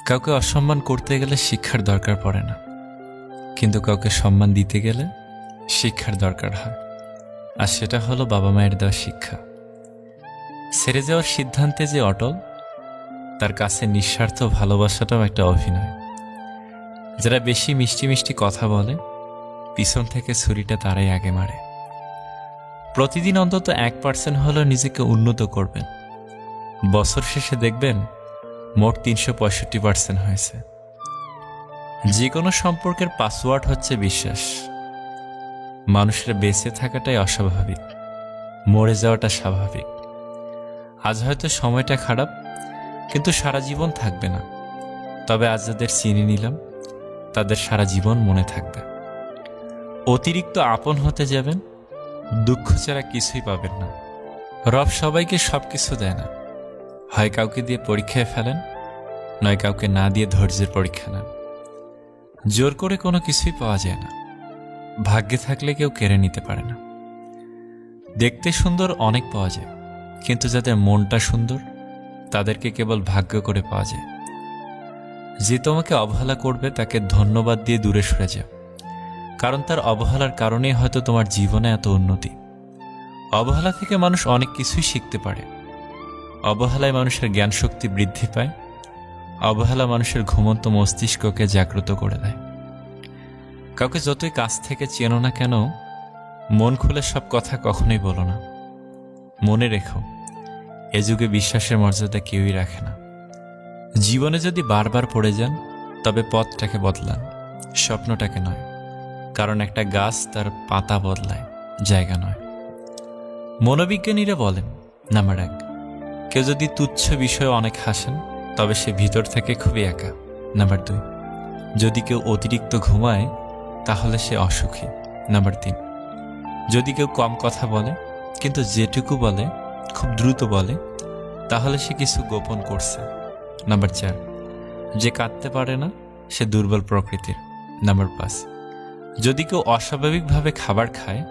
কাউকে অসম্মান করতে গেলে শিক্ষার দরকার পড়ে না, কিন্তু কাউকে সম্মান দিতে গেলে শিক্ষার দরকার হয়। আর সেটা হলো বাবা মায়ের দেওয়া শিক্ষা। ছেড়ে যাওয়ার সিদ্ধান্তে যে অটল, তার কাছে নিঃস্বার্থ ভালোবাসাটাও একটা অভিনয়। যারা বেশি মিষ্টি মিষ্টি কথা বলে, পিছন থেকে ছুরিটা তারাই আগে মারে। প্রতিদিন অন্তত 1% হলেও নিজেকে উন্নত করবেন। বছর শেষে দেখবেন মোট 365% হয়েছে। যে কোনো সম্পর্কের পাসওয়ার্ড হচ্ছে বিশ্বাস। মানুষের বেঁচে থাকাটাই অস্বাভাবিক, মরে যাওয়াটা স্বাভাবিক। আজ হয়তো সময়টা খারাপ, কিন্তু সারা জীবন থাকবে না। তবে আজ যাদের চিনে নিলাম, তাদের সারা জীবন মনে থাকবে। অতিরিক্ত আপন হতে যাবেন, দুঃখ ছাড়া কিছুই পাবেন না। রব সবাইকে সব কিছু দেয় না। হয় কাউকে দিয়ে পরীক্ষায় ফেলেন, নয় কাউকে না দিয়ে ধৈর্যের পরীক্ষা নেন। জোর করে কোনো কিছুই পাওয়া যায় না। ভাগ্যে থাকলে কেউ কেড়ে নিতে পারে না। দেখতে সুন্দর অনেক পাওয়া যায়, কিন্তু যাদের মনটা সুন্দর, তাদেরকে কেবল ভাগ্য করে পাওয়া যায়। যে তোমাকে অবহেলা করবে, তাকে ধন্যবাদ দিয়ে দূরে সরে যাও, কারণ তার অবহেলার কারণেই হয়তো তোমার জীবনে এত উন্নতি। অবহেলা থেকে মানুষ অনেক কিছুই শিখতে পারে। অবহেলায় মানুষের জ্ঞান শক্তি বৃদ্ধি পায়। অবহেলা মানুষের ঘুমন্ত মস্তিষ্ককে জাগ্রত করে দেয়। কাউকে যতই কাছ থেকে চেনো না কেন, মন খুলে সব কথা কখনোই বলো না। মনে রেখো, এ যুগে বিশ্বাসের মর্যাদা কেউই রাখে না। জীবনে যদি বারবার পড়ে যান, তবে পথটাকে বদলান, স্বপ্নটাকে নয়। কারণ একটা গাছ তার পাতা বদলায়, জায়গা নয়। মনোবিজ্ঞানীরা বলেন, নাম্বার 1, কেউ যদি তুচ্ছ বিষয়ে অনেক হাসেন, তবে সে ভিতর থেকে খুবই একা। নাম্বার 2, যদি কেউ অতিরিক্ত ঘুমায়, তাহলে সে অসুখী। নাম্বার 3, যদি কেউ কম কথা বলে, কিন্তু যেটুকু বলে খুব দ্রুত বলে, তাহলে সে কিছু গোপন করছে। নাম্বার 4, যে কাঁদতে পারে না, সে দুর্বল প্রকৃতির। নাম্বার 5, যদি কেউ অস্বাভাবিকভাবে খাবার খায়,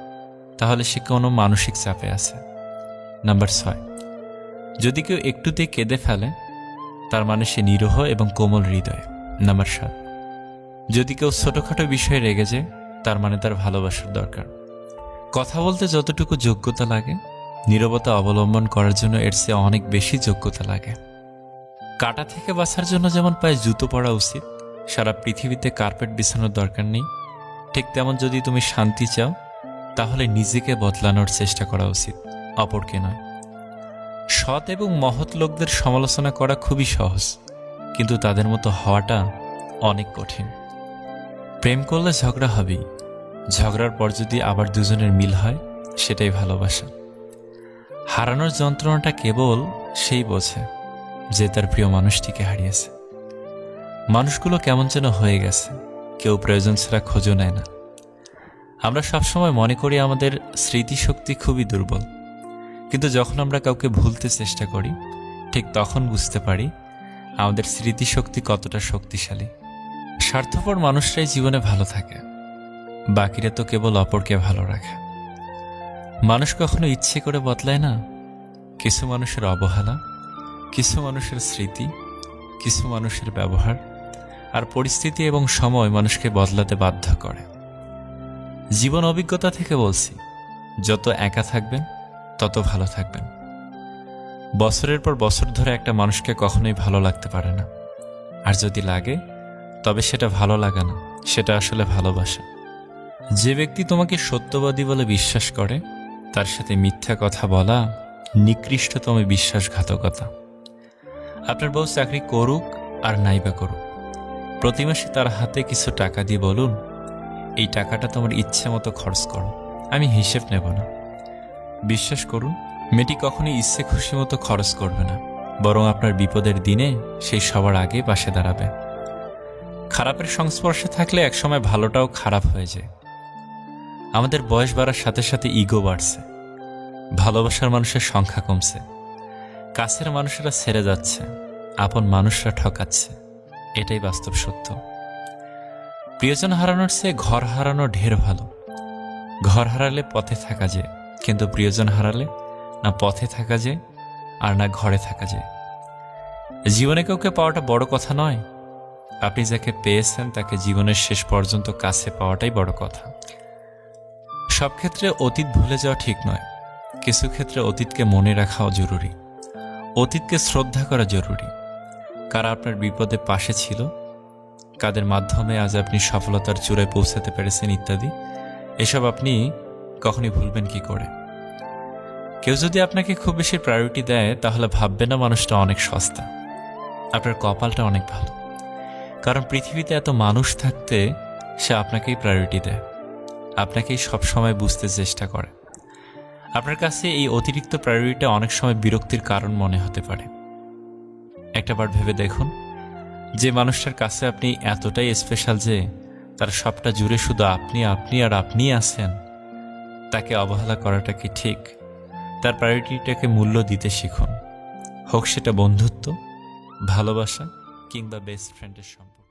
তাহলে সে কোনো মানসিক চাপে আছে। নাম্বার 6, যদি কেউ একটুতেই কেঁদে ফেলে, তার মানে সে নিরীহ এবং কোমল হৃদয়। নাম্বার 7, যদি কেউ ছোটখাটো বিষয়ে রেগে যায়, তার মানে তার ভালোবাসার দরকার। কথা বলতে যতটুকু যোগ্যতা লাগে, নীরবতা অবলম্বন করার জন্য এর চেয়ে অনেক বেশি যোগ্যতা লাগে। কাঁটা থেকে বাঁচার জন্য যেমন পায়ে জুতো পরা উচিত, সারা পৃথিবীতে কার্পেট বিছানোর দরকার নেই, ঠিক তেমন যদি তুমি শান্তি চাও, তাহলে নিজেকে বদলানোর চেষ্টা করা উচিত, অপরকে নয়। সৎ এবং মহৎ লোকদের সমালোচনা করা খুবই সহজ, কিন্তু তাদের মতো হওয়াটা অনেক কঠিন। প্রেম করলে ঝগড়া হবেই। ঝগড়ার পর যদি আবার দুজনের মিল হয়, সেটাই ভালোবাসা। হারানোর যন্ত্রণাটা কেবল সেই বোঝে যে তার প্রিয় মানুষটিকে হারিয়েছে। মানুষগুলো কেমন যেন হয়ে গেছে, কেউ প্রয়োজন ছাড়া খোঁজও নেয় না। আমরা সবসময় মনে করি আমাদের স্মৃতিশক্তি খুবই দুর্বল, কিন্তু যখন আমরা কাউকে ভুলতে চেষ্টা করি, ঠিক তখন বুঝতে পারি আমাদের স্মৃতিশক্তি কতটা শক্তিশালী। স্বার্থপর মানুষরাই জীবনে ভালো থাকে, বাকিরা তো কেবল অপরকে ভালো রাখে। মানুষ কখনো ইচ্ছে করে বদলায় না। কিছু মানুষের অবহেলা, কিছু মানুষের স্মৃতি, কিছু মানুষের ব্যবহার আর পরিস্থিতি এবং সময় মানুষকে বদলাতে বাধ্য করে। জীবন অভিজ্ঞতা থেকে বলছি, যত একা থাকবেন তত ভালো থাকবেন। বছরের পর বছর ধরে একটা মানুষকে কখনোই ভালো লাগতে পারে না। আর যদি লাগে, তবে সেটা ভালো লাগা না, সেটা আসলে ভালোবাসা। যে ব্যক্তি তোমাকে সত্যবাদী বলে বিশ্বাস করে, তার সাথে মিথ্যা কথা বলা নিকৃষ্টতম বিশ্বাসঘাতকতা। আপনার বউ চাকরি করুক আর নাইবা করুক, প্রতি মাসে তার হাতে কিছু টাকা দিয়ে বলুন, এই টাকাটা তোমার ইচ্ছে মতো খরচ করো, আমি হিসেব নেব না। বিশ্বাস করুন, মেয়েটি কখনোই ইচ্ছে খুশি মতো খরচ করবে না, বরং আপনার বিপদের দিনে সেই সবার আগে পাশে দাঁড়াবে। খারাপের সংস্পর্শে থাকলে একসময় ভালোটাও খারাপ হয়ে যায়। আমাদের বয়স বাড়ার সাথে সাথে ইগো বাড়ছে, ভালোবাসার মানুষের সংখ্যা কমছে, কাছের মানুষেরা ছেড়ে যাচ্ছে, আপন মানুষরা ঠকাচ্ছে। এটাই বাস্তব সত্য। প্রিয়জন হারানোর চেয়ে ঘর হারানো ঢের ভালো। ঘর হারালে পথে থাকা যায়, কিন্তু প্রিয়জন হারালে না পথে থাকা যায় আর না ঘরে থাকা যায়। জীবনে কাউকে পাওয়াটা বড় কথা নয়, আপনি যাকে পেয়েছেন তাকে জীবনের শেষ পর্যন্ত কাছে পাওয়াটাই বড় কথা। সব ক্ষেত্রে অতীত ভুলে যাওয়া ঠিক নয়, কিছু ক্ষেত্রে অতীতকে মনে রাখাও জরুরি। অতীতকে শ্রদ্ধা করা জরুরি। কারা আপনার বিপদে পাশে ছিল, কাদের মাধ্যমে আজ আপনি সফলতার চূড়ায় পৌঁছাতে পেরেছেন ইত্যাদি, এসব আপনি কখনই ভুলবেন কি করে? কেউ যদি আপনাকে খুব বেশি প্রায়োরিটি দেয় তাহলে ভাববে না মানুষটা অনেক সস্তা। আপনার কপালটা অনেক ভালো, কারণ পৃথিবীতে এত মানুষ থাকতে সে আপনাকেই প্রায়োরিটি দেয়, আপনাকেই সবসময় বুঝতে চেষ্টা করে। আপনার কাছে এই অতিরিক্ত প্রায়োরিটিটা অনেক সময় বিরক্তির কারণ মনে হতে পারে। একটাবার ভেবে দেখুন, যে মানুষটার কাছে আপনি এতটাই স্পেশাল যে তার সবটা জুড়ে শুধু আপনি আপনি আর আপনিই আছেন, তাকে অবহেলা করাটা কি ঠিক? তার প্রায়োরিটিটাকে মূল্য দিতে শিখুন, হোক সেটা বন্ধুত্ব, ভালোবাসা কিংবা বেস্ট ফ্রেন্ডের সম্পর্ক।